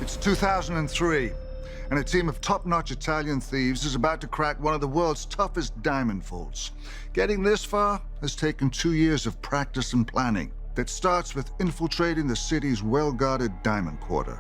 It's 2003, and a team of top-notch Italian thieves is about to crack one of the world's toughest diamond vaults. Getting this far has taken 2 years of practice and planning that starts with infiltrating the city's well-guarded diamond quarter.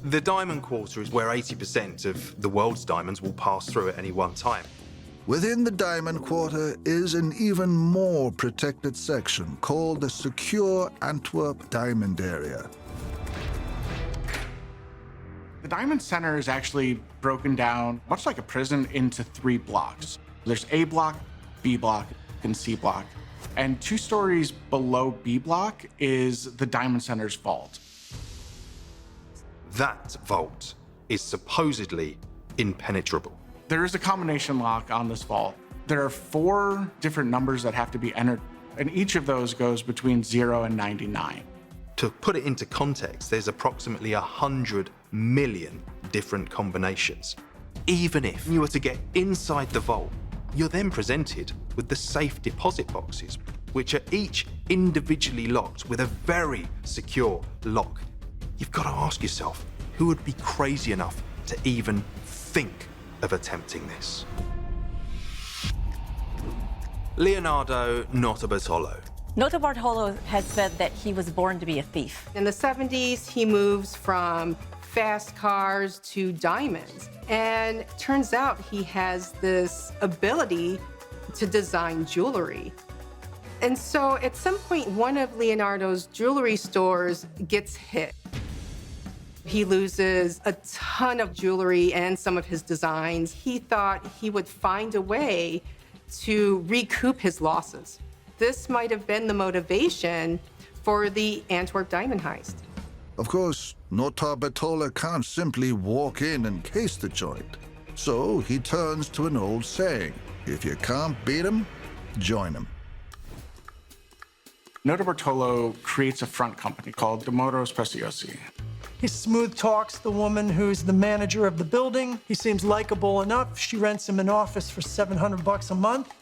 The diamond quarter is where 80% of the world's diamonds will pass through at any one time. Within the diamond quarter is an even more protected section called the secure Antwerp Diamond Area. The Diamond Center is actually broken down, much like a prison, into 3 blocks. There's A block, B block, and C block. And 2 stories below B block is the Diamond Center's vault. That vault is supposedly impenetrable. There is a combination lock on this vault. There are 4 different numbers that have to be entered, and each of those goes between 0 and 99. To put it into context, there's approximately 100 million different combinations. Even if you were to get inside the vault, you're then presented with the safe deposit boxes, which are each individually locked with a very secure lock. You've got to ask yourself, who would be crazy enough to even think of attempting this? Leonardo Notarbartolo. Notarbartolo has said that he was born to be a thief. In the 70s, he moves from fast cars to diamonds. And turns out he has this ability to design jewelry. And so at some point, one of Leonardo's jewelry stores gets hit. He loses a ton of jewelry and some of his designs. He thought he would find a way to recoup his losses. This might have been the motivation for the Antwerp Diamond Heist. Of course, Notarbartolo can't simply walk in and case the joint. So he turns to an old saying: if you can't beat 'em, join 'em. Notarbartolo creates a front company called the Moros Preciosi. He smooth talks the woman who's the manager of the building. He seems likable enough. She rents him an office for $700 a month,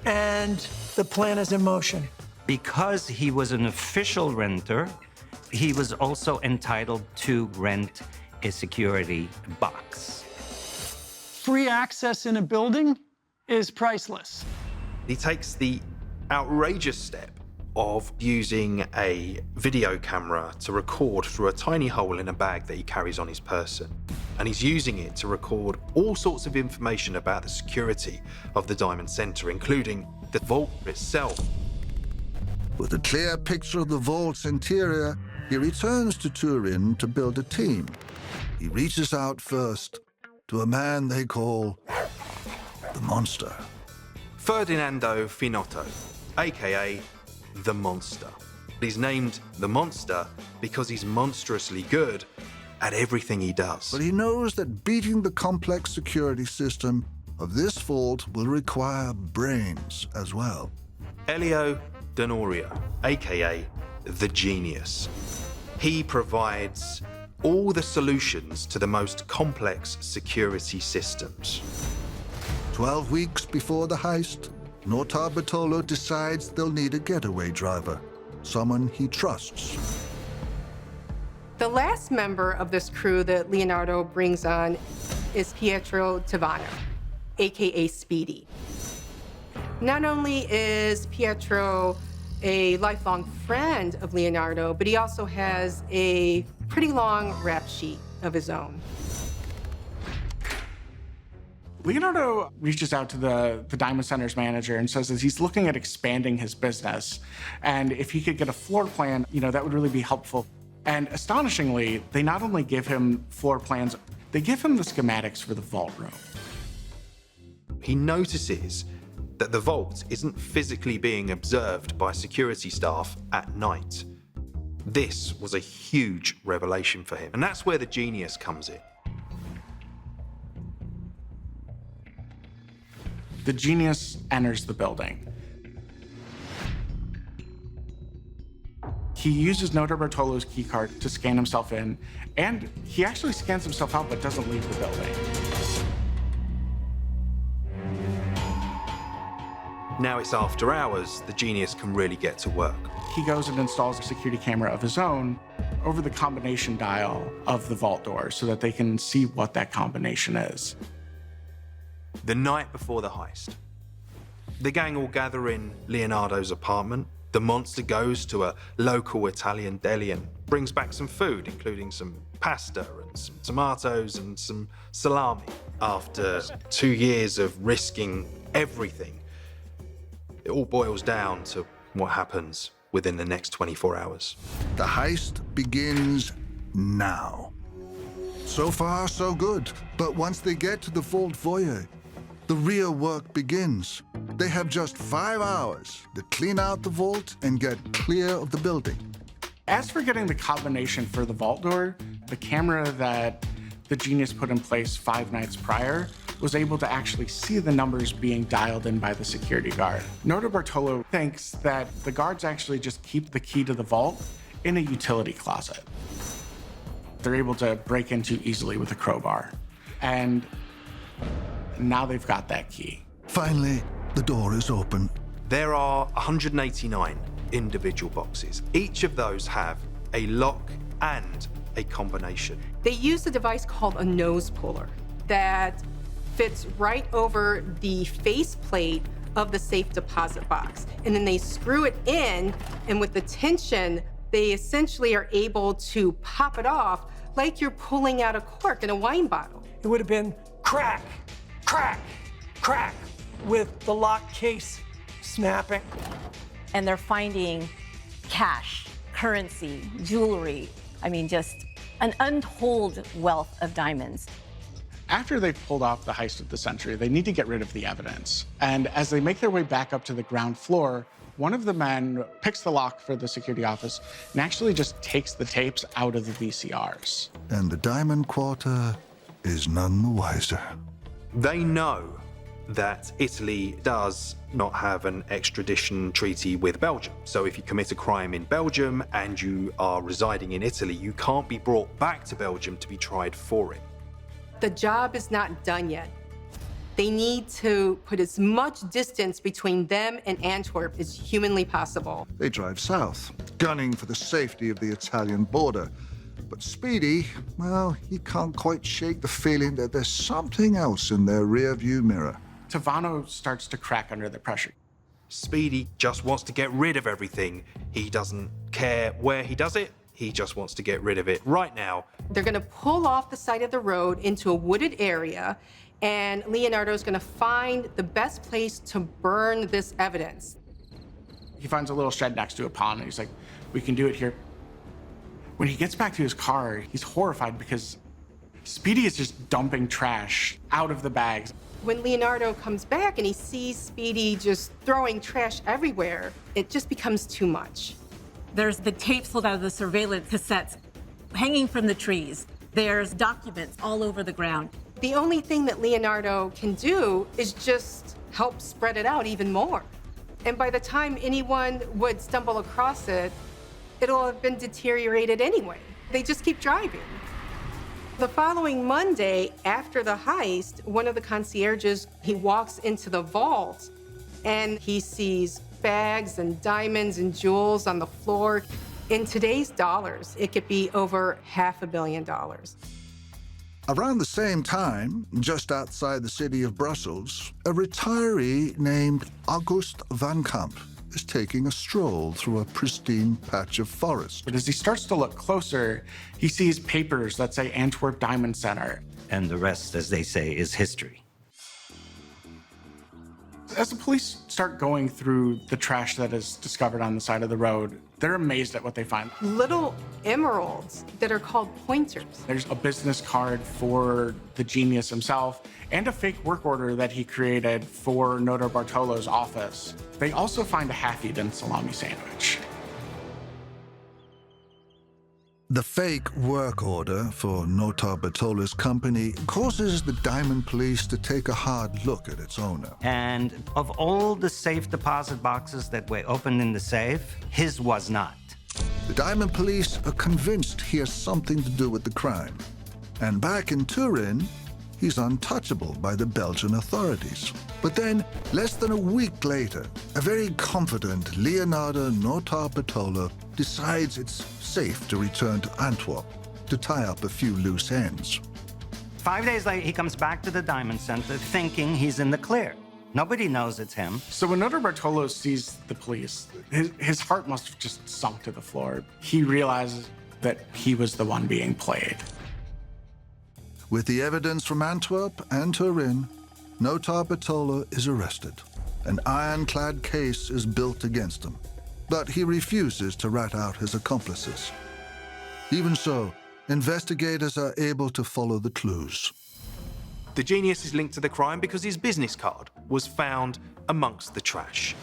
and the plan is in motion. Because he was an official renter, he was also entitled to rent a security box. Free access in a building is priceless. He takes the outrageous step of using a video camera to record through a tiny hole in a bag that he carries on his person. And he's using it to record all sorts of information about the security of the Diamond Centre, including the vault itself. With a clear picture of the vault's interior, he returns to Turin to build a team. He reaches out first to a man they call the Monster. Ferdinando Finotto, aka the Monster. He's named the Monster because he's monstrously good at everything he does. But he knows that beating the complex security system of this vault will require brains as well. Elio D'Onorio, aka the Genius. He provides all the solutions to the most complex security systems. 12 weeks before the heist, Notarbartolo decides they'll need a getaway driver, someone he trusts. The last member of this crew that Leonardo brings on is Pietro Tavano, AKA Speedy. Not only is Pietro a lifelong friend of Leonardo, but he also has a pretty long rap sheet of his own. Leonardo reaches out to the Diamond Center's manager and says that he's looking at expanding his business. And if he could get a floor plan, that would really be helpful. And astonishingly, they not only give him floor plans, they give him the schematics for the vault room. He notices that the vault isn't physically being observed by security staff at night. This was a huge revelation for him, and that's where the genius comes in. The genius enters the building. He uses Notarbartolo's keycard to scan himself in, and he actually scans himself out but doesn't leave the building. Now it's after hours, the genius can really get to work. He goes and installs a security camera of his own over the combination dial of the vault door so that they can see what that combination is. The night before the heist, the gang all gather in Leonardo's apartment. The monster goes to a local Italian deli and brings back some food, including some pasta and some tomatoes and some salami. After 2 years of risking everything, it all boils down to what happens within the next 24 hours. The heist begins now. So far, so good. But once they get to the vault foyer, the real work begins. They have just 5 hours to clean out the vault and get clear of the building. As for getting the combination for the vault door, the camera that the genius put in place 5 nights prior was able to actually see the numbers being dialed in by the security guard. Notarbartolo thinks that the guards actually just keep the key to the vault in a utility closet. They're able to break into easily with a crowbar. And now they've got that key. Finally, the door is open. There are 189 individual boxes. Each of those have a lock and a combination. They use a device called a nose puller that fits right over the faceplate of the safe deposit box. And then they screw it in, and with the tension, they essentially are able to pop it off like you're pulling out a cork in a wine bottle. It would have been crack, crack, crack, with the lock case snapping. And they're finding cash, currency, jewelry. I mean, just an untold wealth of diamonds. After they've pulled off the heist of the century, they need to get rid of the evidence. And as they make their way back up to the ground floor, one of the men picks the lock for the security office and actually just takes the tapes out of the VCRs. And the Diamond Quarter is none the wiser. They know that Italy does not have an extradition treaty with Belgium. So if you commit a crime in Belgium and you are residing in Italy, you can't be brought back to Belgium to be tried for it. The job is not done yet. They need to put as much distance between them and Antwerp as humanly possible. They drive south, gunning for the safety of the Italian border. But Speedy, well, he can't quite shake the feeling that there's something else in their rearview mirror. Tavano starts to crack under the pressure. Speedy just wants to get rid of everything. He doesn't care where he does it. He just wants to get rid of it right now. They're gonna pull off the side of the road into a wooded area, and Leonardo's gonna find the best place to burn this evidence. He finds a little shed next to a pond, and he's like, we can do it here. When he gets back to his car, he's horrified because Speedy is just dumping trash out of the bags. When Leonardo comes back and he sees Speedy just throwing trash everywhere, it just becomes too much. There's the tapes pulled out of the surveillance cassettes hanging from the trees. There's documents all over the ground. The only thing that Leonardo can do is just help spread it out even more. And by the time anyone would stumble across it, it'll have been deteriorated anyway. They just keep driving. The following Monday, after the heist, one of the concierges, he walks into the vault and he sees bags and diamonds and jewels on the floor. In today's dollars, it could be over $500 million. Around the same time, just outside the city of Brussels, a retiree named August van Kamp is taking a stroll through a pristine patch of forest. But as he starts to look closer, he sees papers that say Antwerp Diamond Centre. And the rest, as they say, is history. As the police start going through the trash that is discovered on the side of the road, they're amazed at what they find. Little emeralds that are called pointers. There's a business card for the genius himself and a fake work order that he created for Notarbartolo's office. They also find a half-eaten salami sandwich. The fake work order for Notarbartolo's company causes the Diamond Police to take a hard look at its owner. And of all the safe deposit boxes that were opened in the safe, his was not. The Diamond Police are convinced he has something to do with the crime. And back in Turin, he's untouchable by the Belgian authorities. But then, less than a week later, a very confident Leonardo Notarbartolo decides it's safe to return to Antwerp to tie up a few loose ends. 5 days later, he comes back to the Diamond Center thinking he's in the clear. Nobody knows it's him. So when Notarbartolo sees the police, his heart must have just sunk to the floor. He realizes that he was the one being played. With the evidence from Antwerp and Turin, Notarbartolo is arrested. An ironclad case is built against him, but he refuses to rat out his accomplices. Even so, investigators are able to follow the clues. The genius is linked to the crime because his business card was found amongst the trash.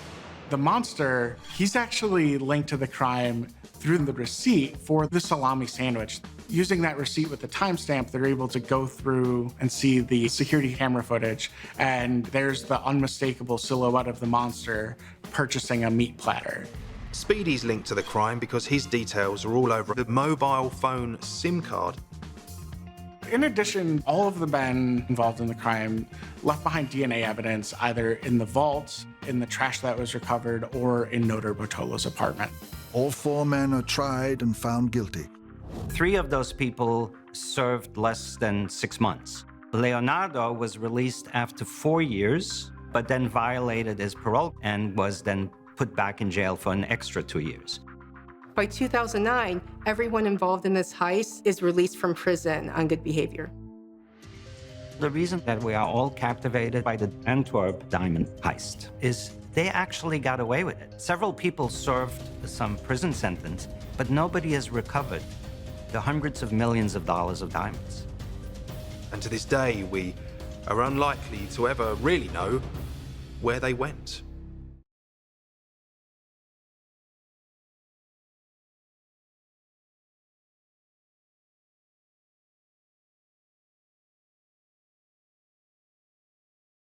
The monster, he's actually linked to the crime through the receipt for the salami sandwich. Using that receipt with the timestamp, they're able to go through and see the security camera footage, and there's the unmistakable silhouette of the monster purchasing a meat platter. Speedy's linked to the crime because his details are all over the mobile phone SIM card. In addition, all of the men involved in the crime left behind DNA evidence either in the vault, in the trash that was recovered, or in Notarbartolo's apartment. All 4 men are tried and found guilty. 3 of those people served less than 6 months. Leonardo was released after 4 years, but then violated his parole and was then put back in jail for an extra 2 years. By 2009, everyone involved in this heist is released from prison on good behavior. The reason that we are all captivated by the Antwerp Diamond Heist is they actually got away with it. Several people served some prison sentence, but nobody has recovered the hundreds of millions of dollars of diamonds. And to this day, we are unlikely to ever really know where they went.